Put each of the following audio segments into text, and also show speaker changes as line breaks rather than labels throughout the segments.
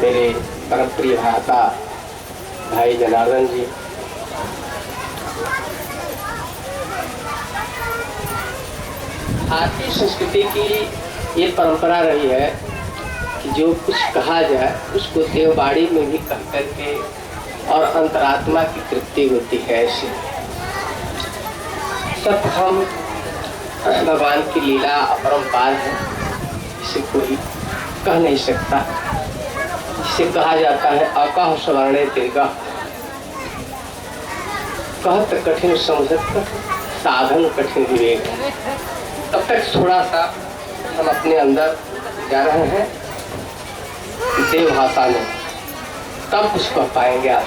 मेरे परम प्रिय भ्राता भाई जनार्दन जी, भारतीय संस्कृति की ये परंपरा रही है कि जो कुछ कहा जाए उसको देववाणी में भी कह करके और अंतरात्मा की तृप्ति होती है। ऐसे सब हम भगवान की लीला अपरंपार है, इसे कोई कह नहीं सकता। इसे कहा जाता है अकह स्वर्णे दीर्घ, कहत कठिन समझत साधन कठिन विवेक। तब तक थोड़ा सा हम अपने अंदर जा रहे हैं देव भाषा में, तब कुछ कह पाएंगे आप।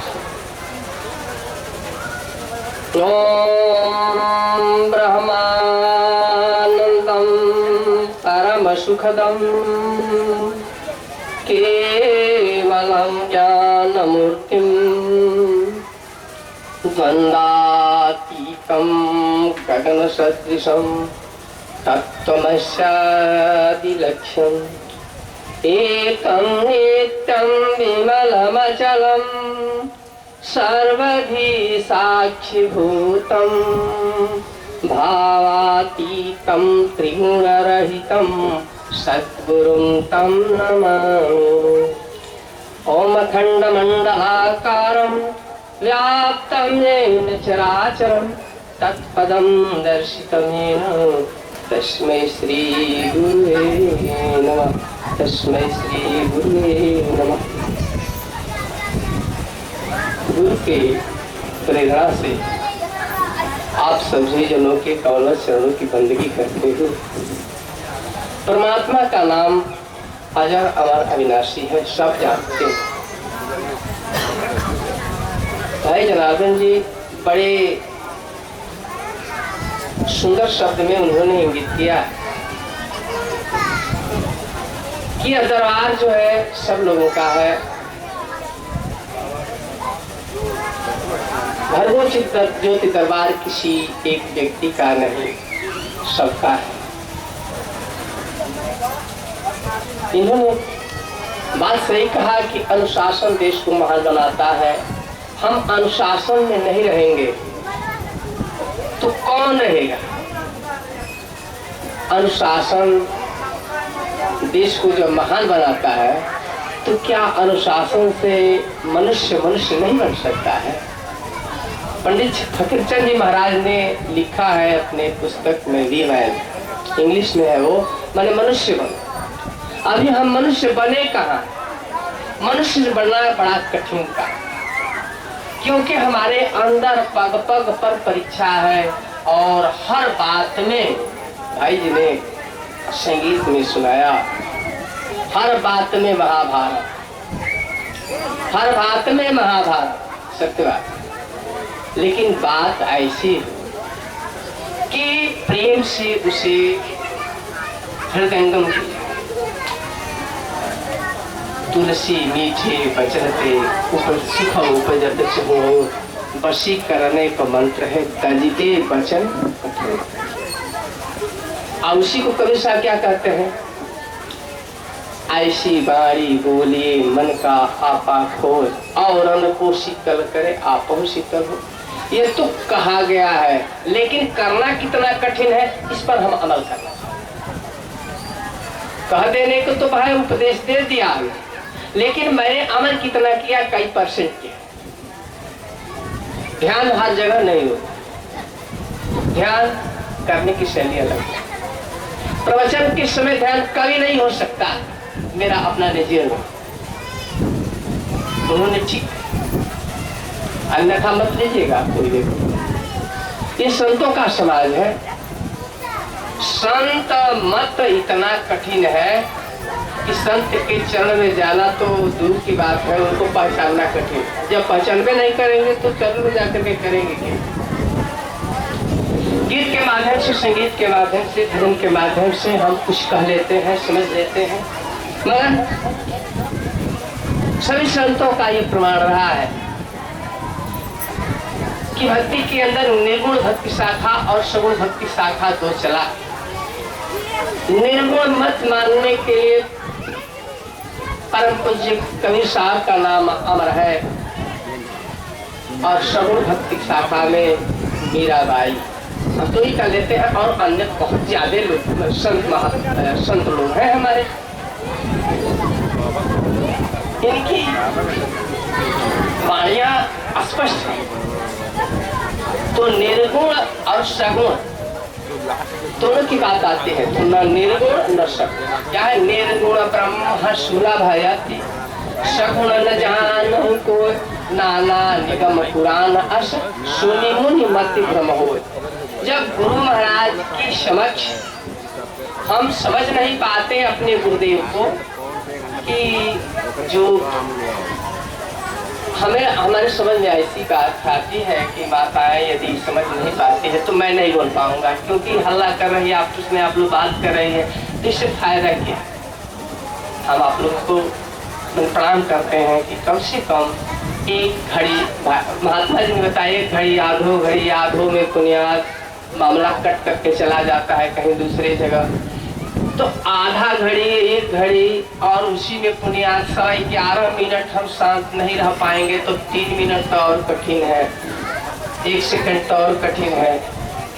ओम ब्रह्मानंदम परम सुखदम केवलम ज्ञानमूर्तिम द्वंद्वातीतं गगन सदृशं तत्त्वमस्यादिलक्ष्यम् एकं नित्यं विमलमचलं सर्वधी साक्षिभूतं भावातीतं त्रिगुणरहितं सद्गुरुं तं नमामि। ओम अखण्डमण्डलाकारं व्याप्तं येन चराचरं तत्पदं दर्शितं येन तस्मै श्री गुरुवे नमः। तस्मै श्री गुरुवे नमः। गुरु के प्रेरणा से आप सभी जनों के कमल चरणों की बंदगी करते हो। परमात्मा का नाम अजर अमर अविनाशी है, सब जानते हैं। भाई जनार्दन जी बड़े सुंदर शब्द में उन्होंने इंगित किया कि यह दरबार जो है सब लोगों का है, ज्योति दरबार किसी एक व्यक्ति का नहीं, सबका है। इन्होंने बात सही कहा कि अनुशासन देश को महान बनाता है। हम अनुशासन में नहीं रहेंगे तो कौन रहेगा? अनुशासन देश को जब महान बनाता है तो क्या अनुशासन से मनुष्य नहीं बन सकता है? पंडित फकीरचंद जी महाराज ने लिखा है अपने पुस्तक में, वी मैन, इंग्लिश में है वो, माने मनुष्य बन। अभी हम मनुष्य बने कहाँ? मनुष्य बनना बड़ा कठिन का, क्योंकि हमारे अंदर पग पग पर परीक्षा है और हर बात में, भाई जी ने संगीत में सुनाया, हर बात में महाभारत, हर बात में महाभारत, सत्य बात। लेकिन बात ऐसी कि प्रेम से उसे हृदयंगम किया। तुलसी मीठे वचन पे ऊपर सुख उपजत हो, बसी करने का मंत्र है तजिते वचन। और उसी को कवि साहब क्या कहते हैं? ऐसी बारी बोलिए मन का आपा खोज, और अन को शीतल करे आपो शीतल हो। ये तो कहा गया है, लेकिन करना कितना कठिन है, इस पर हम अमल करना चाहिए। कह देने को तो भाई उपदेश दे दिया, लेकिन मैंने अमल कितना किया, कई परसेंट किया। ध्यान हर जगह नहीं होता, ध्यान करने की शैली अलग है। प्रवचन के समय ध्यान कभी नहीं हो सकता, मेरा अपना निजी अनुभव। उन्होंने ठीक, अन्यथा मत लीजिएगा कोई व्यक्ति। ये संतों का समाज है। संत मत इतना कठिन है कि संत के चरण में जाना तो दूर की बात है, उनको पहचानना कठिन। जब पहचानबे नहीं करेंगे तो चरण में जाकर के करेंगे क्या? गीत के माध्यम से, संगीत के माध्यम से, धर्म के माध्यम से हम कुछ कह लेते हैं, समझ लेते हैं, मगर सभी संतों का ये प्रमाण रहा है कि भक्ति के अंदर निर्गुण भक्ति शाखा और सगुण भक्ति शाखा दो चला। निर्गुण मत मानने के लिए परम पूज्य कबीर साहब का नाम अमर है और सगुण भक्ति शाखा में मीराबाई हम तो ही कर लेते हैं और अन्य बहुत ज्यादा लोग संत लोग हैं हमारे। इनकी वाणियां स्पष्ट है। तो निर्गुण और सगुण दोनों की बात आती है, तो न निर्गुण न सगुण। क्या है? निर्गुण ब्रह्म सुलभ हयति, सगुण न जानहु कोय, नाना निगम पुराण अस सुनि मुनि मति भ्रम होय। जब गुरु महाराज की समक्ष हम समझ नहीं पाते अपने गुरुदेव को कि जो हमें हमारे समझ में ऐसी बात आती है कि माताएं यदि समझ नहीं पाती है तो मैं नहीं बोल पाऊंगा, क्योंकि हल्ला कर रही है आपस में, आप लोग बात कर रहे हैं, तो इससे फायदा क्या? हम आप लोग को प्रणाम करते हैं कि कम से कम एक घड़ी, महात्मा जी ने बताया, एक घड़ी आधो में पुण्यात मामला कट करके चला जाता है कहीं दूसरे जगह, तो आधा घड़ी, एक घड़ी और उसी में पुण्यात 11.5 मिनट हम शांत नहीं रह पाएंगे तो 3 मिनट तो और कठिन है, 1 सेकंड तो और कठिन है।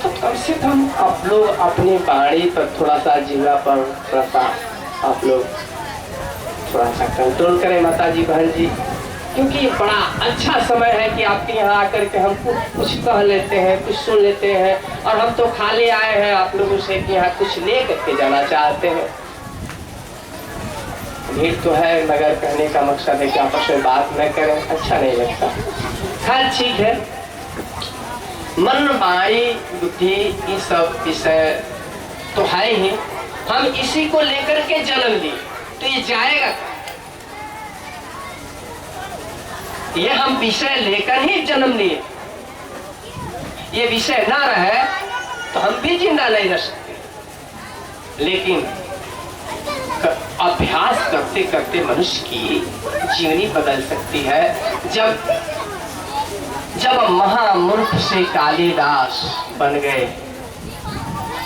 तो कम से कम आप लोग अपनी वाणी पर थोड़ा सा, जिला पर थोड़ा सा आप लोग थोड़ा सा कंट्रोल करें माता जी, बहन जी, क्योंकि ये बड़ा अच्छा समय है कि आपके यहाँ आकर के हम कुछ कह लेते हैं, कुछ सुन लेते हैं, और हम तो खाली आए हैं आप लोगों से कि यहाँ कुछ ले करके जाना चाहते हैं। भीड़ तो है मगर कहने का मकसद है कि आपस में बात न करें, अच्छा नहीं लगता। खैर ठीक है, मन वाणी बुद्धि ये सब विषय तो है ही, हम इसी को लेकर के जन्म लिए तो ये जाएगा, ये हम विषय लेकर ही जन्म लिए। ये विषय ना रहे तो हम भी जिंदा नहीं रह सकते। लेकिन अभ्यास करते करते मनुष्य की जीवनी बदल सकती है। जब महामूर्ख से कालिदास बन गए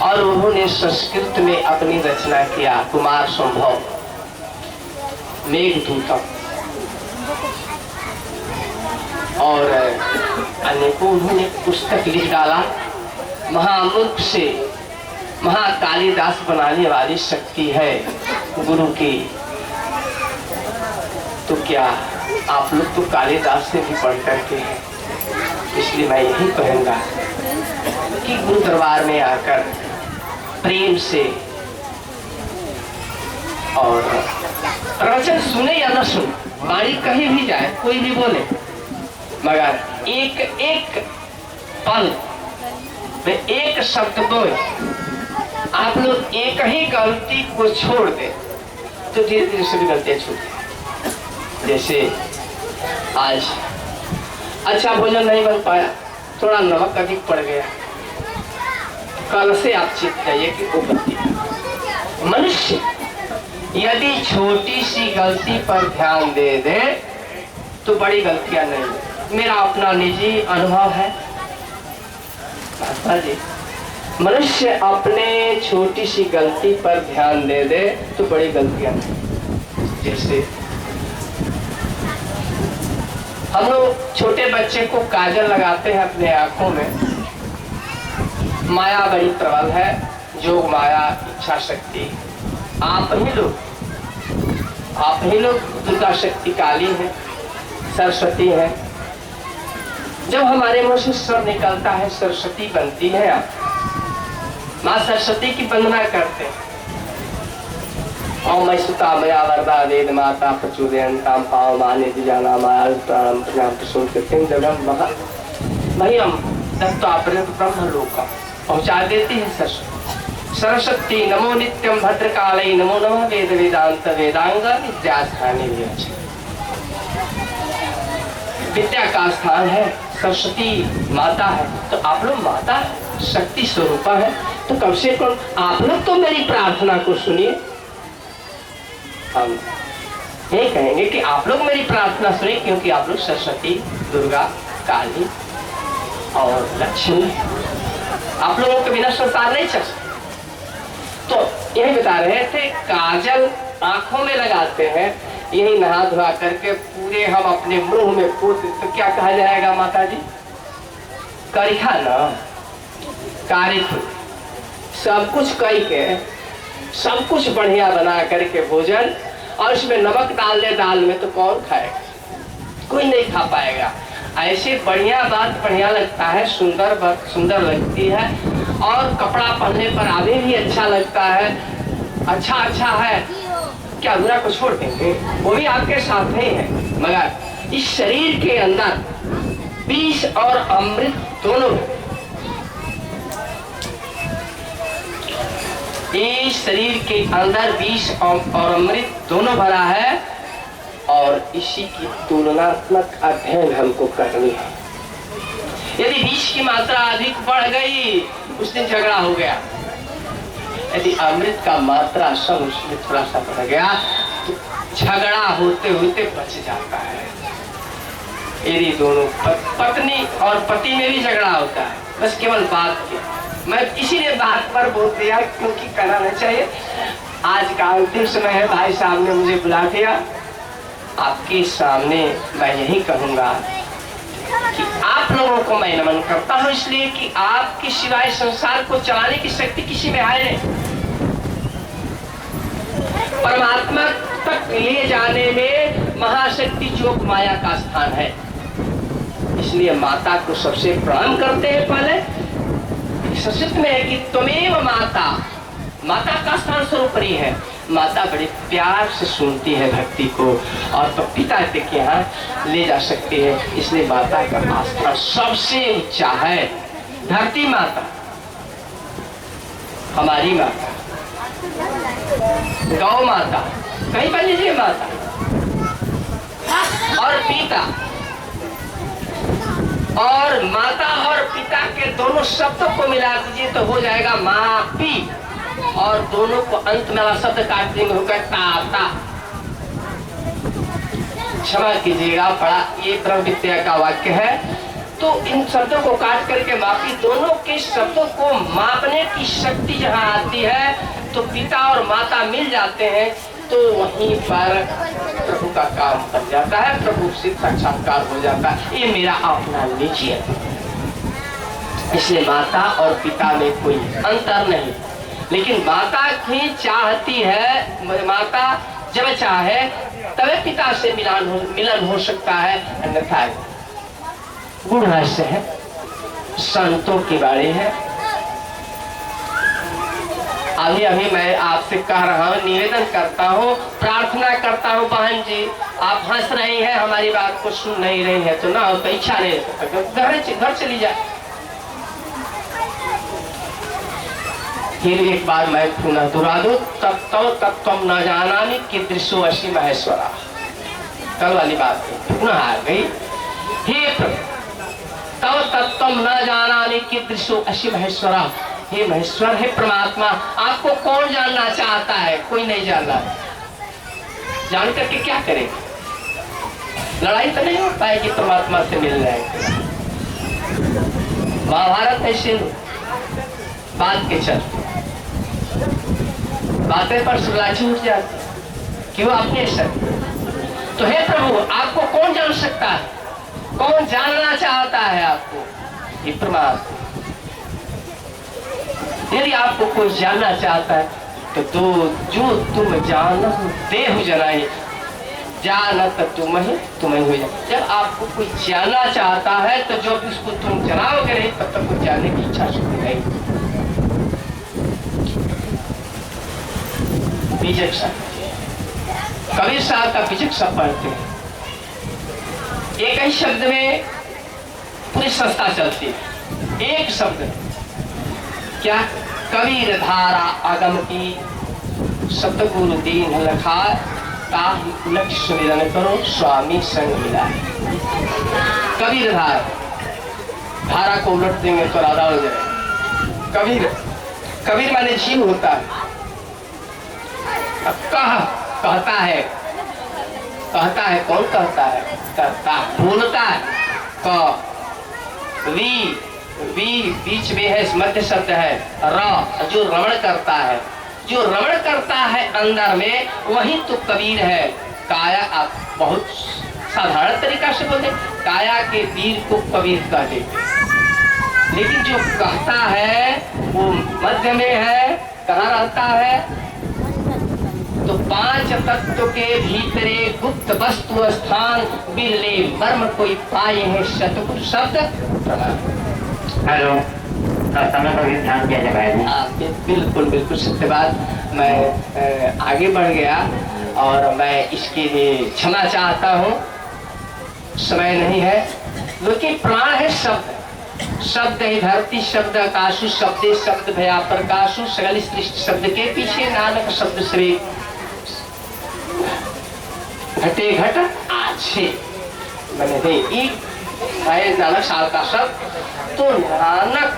और उन्होंने संस्कृत में अपनी रचना किया, कुमार संभव, मेघदूतम और अनेकों उन्होंने पुस्तक लिख डाला। महामूर्ख से महाकालिदास बनाने वाली शक्ति है गुरु की। तो क्या आप लोग तो कालिदास से भी पढ़ करके हैं, इसलिए मैं यही कहूँगा कि गुरु दरबार में आकर प्रेम से और प्रवचन सुने या न सुने, वाणी कहीं भी जाए, कोई भी बोले, मगर एक एक पल में एक शब्द बोले, आप लोग एक ही गलती को छोड़ दे तो धीरे धीरे सभी गलतियां छूट। जैसे आज अच्छा भोजन नहीं बन पाया, थोड़ा नमक अधिक पड़ गया, कल से आप चेत जाइए कि वो गलती। मनुष्य यदि छोटी सी गलती पर ध्यान दे दे तो बड़ी गलतियां नहीं। मेरा अपना निजी अनुभव है महात्मा जी, मनुष्य अपने छोटी सी गलती पर ध्यान दे दे तो बड़ी गलतियां नहीं। जैसे हम लोग छोटे बच्चे को काजल लगाते हैं अपने आंखों में, माया बड़ी प्रबल है, जोग माया इच्छा शक्ति, आप ही लोग दुर्गा शक्ति काली है, सरस्वती है। जब हमारे मुंह से स्वर निकलता है सरस्वती बनती है, आप माँ सरस्वती की वंदना करते हैं। ओम सुता मया वरदा वेद माता प्रचुरयन्ताम पाव माने दिजाना माया प्राणम प्रणाम प्रसूतिं जगम महा महिम दत्तापर्यंत ब्रह्म लोक पहुंचा देती है सरस्वती। सरस्वती नमो नित्यम भद्रकाली नमो नमः वेद वेदांत वेदांग विद्यास्थानी विद्या का स्थान है, सरस्वती माता है। तो आप लोग माता है, शक्ति स्वरूपा है, तो कम से कम आप लोग तो मेरी प्रार्थना को सुनिए। हम ये कहेंगे कि आप लोग मेरी प्रार्थना सुनिए, क्योंकि आप लोग सरस्वती, दुर्गा, काली और लक्ष्मी, आप लोगों के बिना संसार नहीं चल सकता। तो यही बता रहे थे, काजल आंखों में लगाते हैं, यही नहा धोआ करके पूरे हम अपने मुंह में पूछ तो क्या कहा जाएगा माता जी? करिखा ना, कारिख। सब कुछ कई के, सब कुछ बढ़िया बना करके भोजन, और उसमें नमक डाल दे दाल में तो कौन खाएगा? कोई नहीं खा पाएगा। ऐसे बढ़िया बात बढ़िया लगता है, सुंदर बात सुंदर लगती है, और कपड़ा पहनने पर आगे भी अच्छा लगता है। अच्छा है, क्या बुरा को छोड़ देंगे, वो भी आपके साथ ही है। मगर इस शरीर के अंदर विष और अमृत दोनों, इस शरीर के अंदर विष और अमृत दोनों भरा है, और इसी की तुलनात्मक अध्ययन हमको करनी है। यदि विष की मात्रा अधिक बढ़ गई, उस दिन झगड़ा हो गया। यदि अमृत का मात्रा सब उसमें थोड़ा सा बढ़ गया तो झगड़ा होते होते बच जाता है। यदि दोनों पत्नी और पति में भी झगड़ा होता है, बस केवल बात के, मैं इसीलिए बात पर बोल दिया क्योंकि कराना चाहिए। आज का अंतिम समय है, भाई साहब ने मुझे बुला दिया। आपके सामने मैं यही कहूंगा कि आप लोगों को मैं नमन करता हूं, इसलिए कि आपके सिवाय संसार को चलाने की शक्ति किसी में है नहीं। परमात्मा तक ले जाने में महाशक्ति जोग माया का स्थान है। इसलिए माता को सबसे प्रणाम करते हैं। पहले संस्कृत में है कि त्वमेव माता, माता का स्थान सर्वोपरि है। माता बड़े प्यार से सुनती है भक्ति को, और तो पिता के यहाँ ले जा सकती है। इसलिए माता का आस्था सबसे ऊंचा है। धरती माता हमारी माता, गौ माता, कहीं पर लीजिए माता, और पिता, और माता और पिता के दोनों शब्दों को मिला दीजिए तो हो जाएगा माँ पी, और दोनों को अंत में वाला शब्द काट देंगे, होगा ताता। क्षमा कीजिएगा, बड़ा ये ब्रह्म विद्या का वाक्य है। तो इन शब्दों को काट करके मापी, दोनों के शब्दों को मापने की शक्ति जहाँ आती है तो पिता और माता मिल जाते हैं, तो वहीं पर प्रभु का काम बन जाता है, प्रभु से साक्षात्कार हो जाता है। ये मेरा अपना निजी है। इसलिए माता और पिता में कोई अंतर नहीं, लेकिन माता ही चाहती है, माता जब चाहे तभी पिता से मिलन हो सकता है, अन्यथा गुण रहस्य है, संतों के बारे है। अभी मैं आपसे कह रहा हूँ, निवेदन करता हूँ, प्रार्थना करता हूँ, बहन जी आप हंस रही हैं, हमारी बात को सुन नहीं रही है, तो ना हो तो इच्छा नहीं तो घर चली जाए। फिर एक बार मैं पुनः दोहरा दूं, तत्व न जानामि कीदृशो असि महेश्वरा। कल वाली बात पुनः आ गई। हे तव तत्व न जानामि कीदृशो असि महेश्वरा। हे महेश्वर, हे परमात्मा, आपको कौन जानना चाहता है? कोई नहीं जानना। जान करके क्या करें? लड़ाई तो नहीं हो पाएगी परमात्मा से मिल जाएगी। महाभारत ऐसे बात के चल बातें पर सुलाची उठ जाती, क्यों? अपने शक्ति। तो हे प्रभु, आपको कौन जान सकता है? कौन जानना चाहता है आपको? ये परमात्मा। यदि आपको कोई जानना चाहता है तो जो तुम जानो देहु जनाए, जानत तुम्हें हो जाए। जब आपको कोई जानना चाहता है तो जब उसको तुम जनाओगे नहीं, तब तक कुछ जानने की इच्छा शक्ति नहीं। बीजक शब्द कबीर साहब का बीजक शब्द पढ़ते हैं, एक ही शब्द में पूरी संस्था चलती है। एक शब्द क्या? कबीर धारा आगम की सतगुरु दीन लखा, ताहि लक्ष्य सुमिरन करो स्वामी संग मिला। कबीर धारा को उलट देंगे तो राधा हो जाए। कबीर माने जीव होता है। कहता है कौन कहता है? कहता बोलता है। वी बीच में है, मध्य शब्द है। र जो रमण करता है, अंदर में, वही तो कबीर है। काया, आप बहुत साधारण तरीका से बोलते, काया के वीर को कबीर कहते, लेकिन जो कहता है वो मध्य में है, कहाँ रहता है? तो पांच तत्व के भीतरे गुप्त वस्तु स्थान बिरले मर्म कोई पाए है शतगुरु शब्द प्रमाण।
हेलो, समय पर भी ध्यान दिया जाए।
बिल्कुल बिल्कुल सत्य बात। मैं आगे बढ़ गया और मैं इसके लिए क्षमा चाहता हूँ, समय नहीं है। लेकिन प्राण है शब्द, शब्द ही धरती, शब्द आकाशु, शब्दे शब्द भया प्रकाशु, सगल सृष्टि शब्द के पीछे नानक शब्द श्री घटे घट आछे मैंने एक नानक साल का शब्द। तो नानक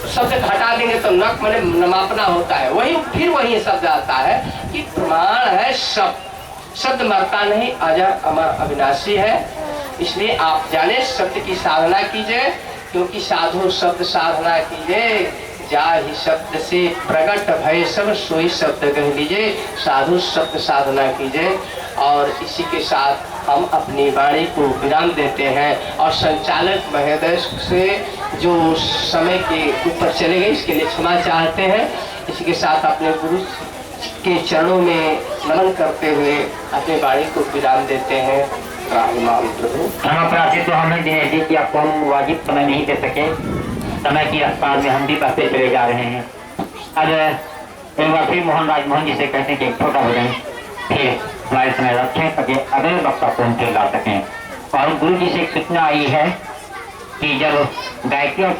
शब्द हटा देंगे तो नक मैंने नमापना होता है, वही फिर वही शब्द आता है कि प्रमाण है शब्द। शब्द मरता नहीं, अजर अमर अविनाशी है। इसलिए आप जाने शब्द की साधना कीजिए, क्योंकि साधु शब्द साधना कीजिए, जा ही शब्द से प्रकट भय सब सोई शब्द कह लीजिए। साधु शब्द साधना कीजिए। और इसी के साथ हम अपनी वाणी को विराम देते हैं और संचालक महोदय से जो समय के ऊपर चले गए इसके लिए क्षमा चाहते हैं। इसी के साथ अपने गुरु के चरणों में नमन करते हुए अपनी वाणी को विराम देते हैं।
हम अपराधी तो हमें दिनेश जी की आपको हम वाजिब समय नहीं दे सके, समय की रफ्तार में हम भी बढ़ते चले जा रहे हैं। अब एक बार फिर मोहन जी से कहते हैं कि छोटा हो जाए, फिर हमारे समय रखें ताकि अगले वक्ता को उनके ला सकें। और गुरु जी से एक सूचना आई है कि जब गायकी और